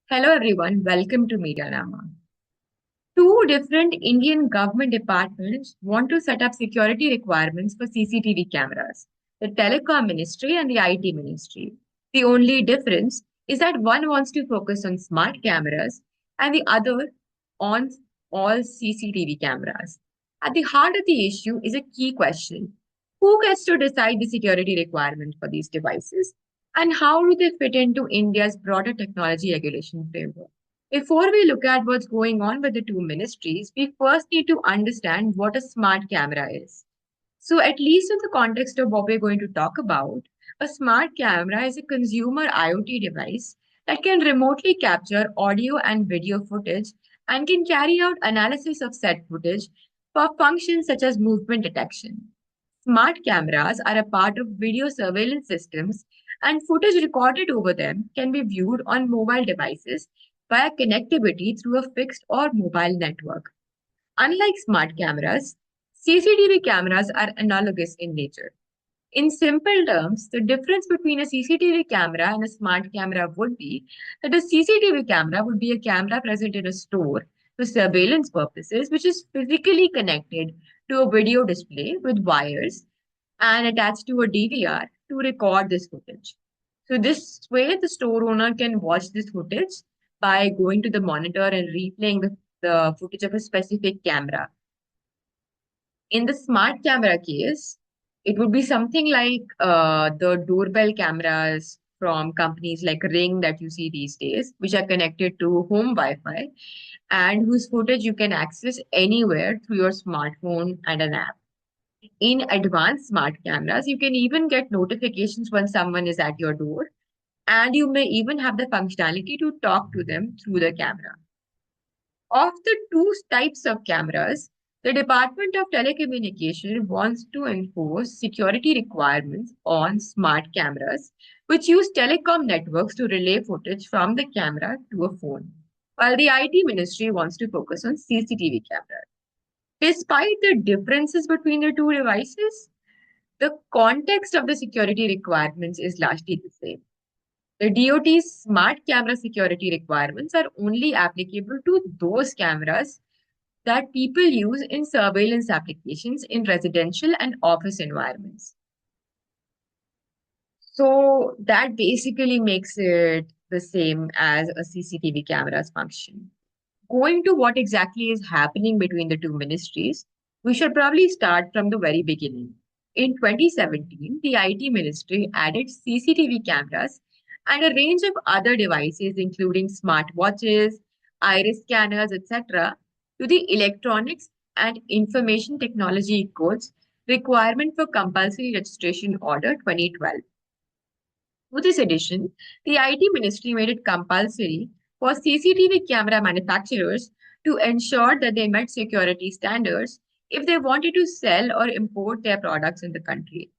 Hello everyone, welcome to Medianama. Two different Indian government departments want to set up security requirements for CCTV cameras, the Telecom Ministry and the IT Ministry. The only difference is that one wants to focus on smart cameras and the other on all CCTV cameras. At the heart of the issue is a key question. Who gets to decide the security requirements for these devices? And how do they fit into India's broader technology regulation framework? Before we look at what's going on with the two ministries, we first need to understand what a smart camera is. So, at least in the context of what we're going to talk about, a smart camera is a consumer IoT device that can remotely capture audio and video footage and can carry out analysis of said footage for functions such as movement detection. Smart cameras are a part of video surveillance systems, and footage recorded over them can be viewed on mobile devices via connectivity through a fixed or mobile network. Unlike smart cameras, CCTV cameras are analogous in nature. In simple terms, the difference between a CCTV camera and a smart camera would be that a CCTV camera would be a camera present in a store for surveillance purposes, which is physically connected to a video display with wires and attached to a DVR to record this footage. So this way, the store owner can watch this footage by going to the monitor and replaying the footage of a specific camera. In the smart camera case, it would be something like the doorbell cameras from companies like Ring that you see these days, which are connected to home Wi-Fi and whose footage you can access anywhere through your smartphone and an app. In advanced smart cameras, you can even get notifications when someone is at your door, and you may even have the functionality to talk to them through the camera. Of the two types of cameras, the Department of Telecommunication wants to enforce security requirements on smart cameras, which use telecom networks to relay footage from the camera to a phone, while the IT Ministry wants to focus on CCTV cameras. Despite the differences between the two devices, the context of the security requirements is largely the same. The DOT's smart camera security requirements are only applicable to those cameras that people use in surveillance applications in residential and office environments. So that basically makes it the same as a CCTV camera's function. Going to what exactly is happening between the two ministries, we should probably start from the very beginning. In 2017, the IT ministry added CCTV cameras and a range of other devices, including smartwatches, iris scanners, etc., to the Electronics and Information Technology Codes requirement for compulsory registration order 2012. With this addition, the IT Ministry made it compulsory for CCTV camera manufacturers to ensure that they met security standards if they wanted to sell or import their products in the country.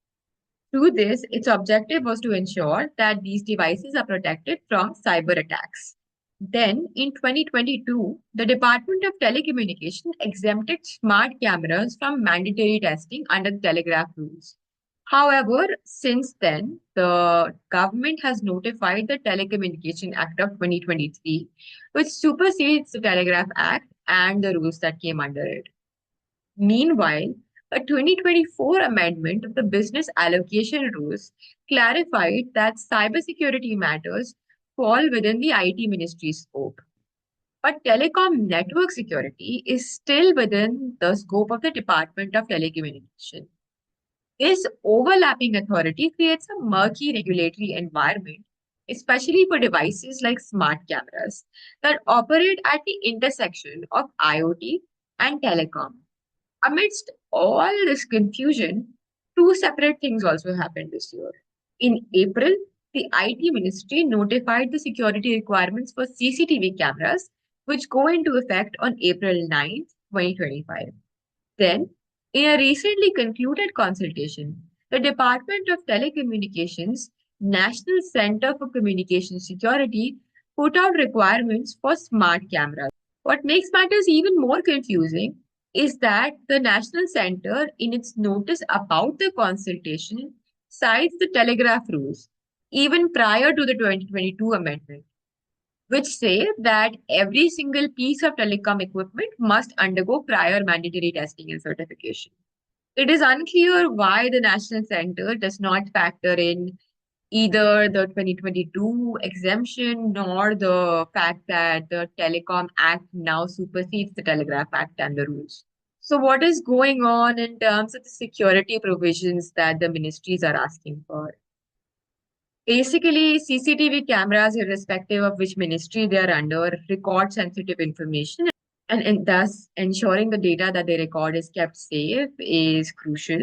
Through this, its objective was to ensure that these devices are protected from cyber attacks. Then, in 2022, the Department of Telecommunication exempted smart cameras from mandatory testing under the telegraph rules. However, since then, the government has notified the Telecommunication Act of 2023, which supersedes the Telegraph Act and the rules that came under it. Meanwhile, a 2024 amendment of the business allocation rules clarified that cybersecurity matters fall within the IT ministry's scope. But telecom network security is still within the scope of the Department of Telecommunication. This overlapping authority creates a murky regulatory environment, especially for devices like smart cameras that operate at the intersection of IoT and telecom. Amidst all this confusion, two separate things also happened this year. In April, the IT Ministry notified the security requirements for CCTV cameras, which go into effect on April 9th, 2025. Then, in a recently concluded consultation, the Department of Telecommunications National Center for Communication Security put out requirements for smart cameras. What makes matters even more confusing is that the National Center, in its notice about the consultation, cites the telegraph rules, even prior to the 2022 amendment. which say that every single piece of telecom equipment must undergo prior mandatory testing and certification. It is unclear why the National Center does not factor in either the 2022 exemption nor the fact that the Telecom Act now supersedes the Telegraph Act and the rules. So, what is going on in terms of the security provisions that the ministries are asking for? Basically, CCTV cameras, irrespective of which ministry they are under, record sensitive information, and thus ensuring the data that they record is kept safe is crucial.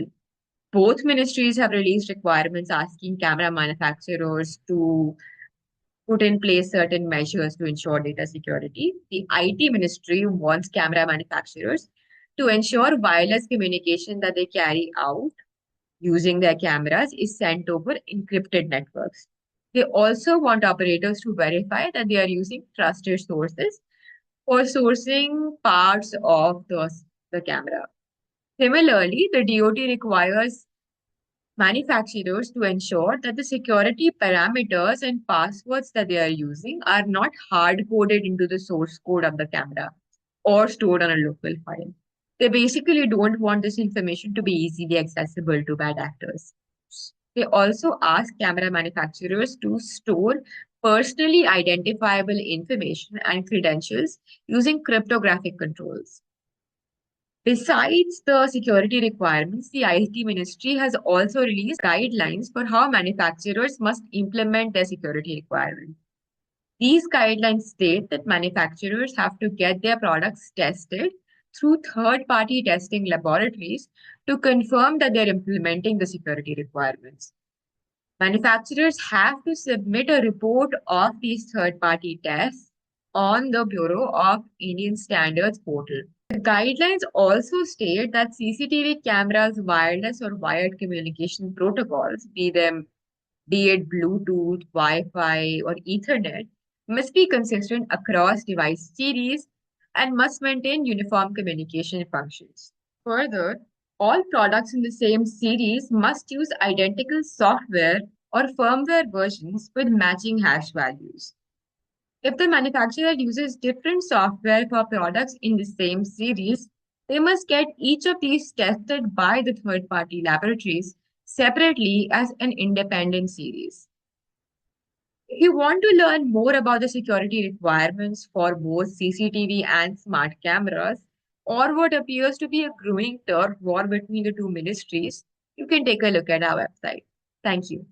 Both ministries have released requirements asking camera manufacturers to put in place certain measures to ensure data security. The IT ministry wants camera manufacturers to ensure wireless communication that they carry out using their cameras is sent over encrypted networks. They also want operators to verify that they are using trusted sources for sourcing parts of the camera. Similarly, the DoT requires manufacturers to ensure that the security parameters and passwords that they are using are not hard coded into the source code of the camera or stored on a local file. They basically don't want this information to be easily accessible to bad actors. They also ask camera manufacturers to store personally identifiable information and credentials using cryptographic controls. Besides the security requirements, the IT ministry has also released guidelines for how manufacturers must implement their security requirements. These guidelines state that manufacturers have to get their products tested through third-party testing laboratories to confirm that they're implementing the security requirements. Manufacturers have to submit a report of these third-party tests on the Bureau of Indian Standards portal. The guidelines also state that CCTV cameras' wireless or wired communication protocols, be it Bluetooth, Wi-Fi, or Ethernet, must be consistent across device series and must maintain uniform communication functions. Further, all products in the same series must use identical software or firmware versions with matching hash values. If the manufacturer uses different software for products in the same series, they must get each of these tested by the third party laboratories separately as an independent series. If you want to learn more about the security requirements for both CCTV and smart cameras, or what appears to be a growing turf war between the two ministries, you can take a look at our website. Thank you.